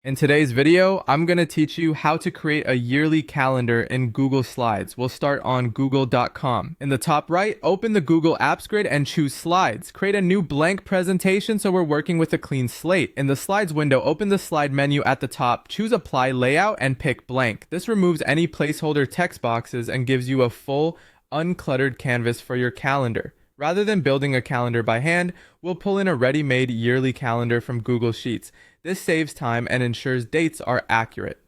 In today's video, I'm going to teach you how to create a yearly calendar in Google Slides. We'll start on google.com. In the top right, open the Google Apps grid and choose Slides. Create a new blank presentation so we're working with a clean slate. In the Slides window, open the slide menu at the top, choose Apply Layout, and pick Blank. This removes any placeholder text boxes and gives you a full, uncluttered canvas for your calendar. Rather than building a calendar by hand, we'll pull in a ready-made yearly calendar from Google Sheets. This saves time and ensures dates are accurate.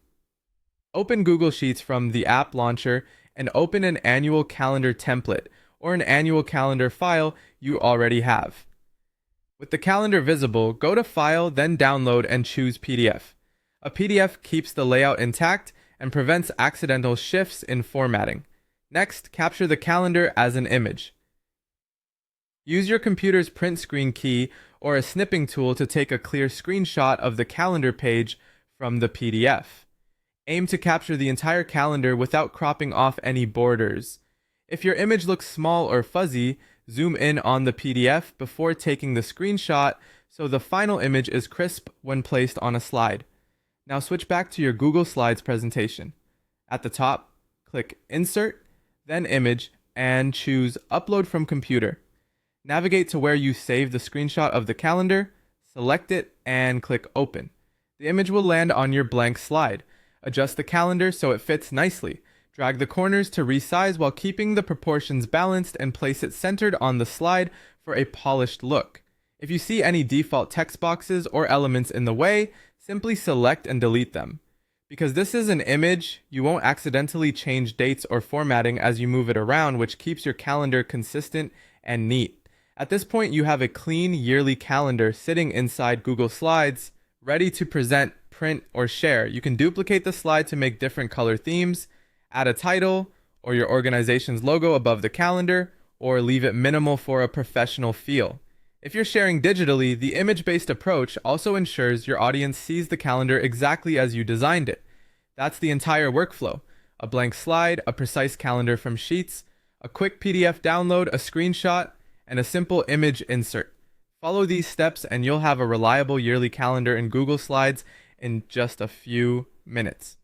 Open Google Sheets from the app launcher and open an annual calendar template or an annual calendar file you already have. With the calendar visible, go to File, then Download and choose PDF. A PDF keeps the layout intact and prevents accidental shifts in formatting. Next, capture the calendar as an image. Use your computer's print screen key or a snipping tool to take a clear screenshot of the calendar page from the PDF. Aim to capture the entire calendar without cropping off any borders. If your image looks small or fuzzy, zoom in on the PDF before taking the screenshot so the final image is crisp when placed on a slide. Now switch back to your Google Slides presentation. At the top, click Insert, then Image, and choose Upload from Computer. Navigate to where you saved the screenshot of the calendar, select it, and click Open. The image will land on your blank slide. Adjust the calendar so it fits nicely. Drag the corners to resize while keeping the proportions balanced and place it centered on the slide for a polished look. If you see any default text boxes or elements in the way, simply select and delete them. Because this is an image, you won't accidentally change dates or formatting as you move it around, which keeps your calendar consistent and neat. At this point, you have a clean yearly calendar sitting inside Google Slides, ready to present, print, or share. You can duplicate the slide to make different color themes, add a title or your organization's logo above the calendar, or leave it minimal for a professional feel. If you're sharing digitally, the image-based approach also ensures your audience sees the calendar exactly as you designed it. That's the entire workflow: a blank slide, a precise calendar from Sheets, a quick PDF download, a screenshot, and a simple image insert. Follow these steps and you'll have a reliable yearly calendar in Google Slides in just a few minutes.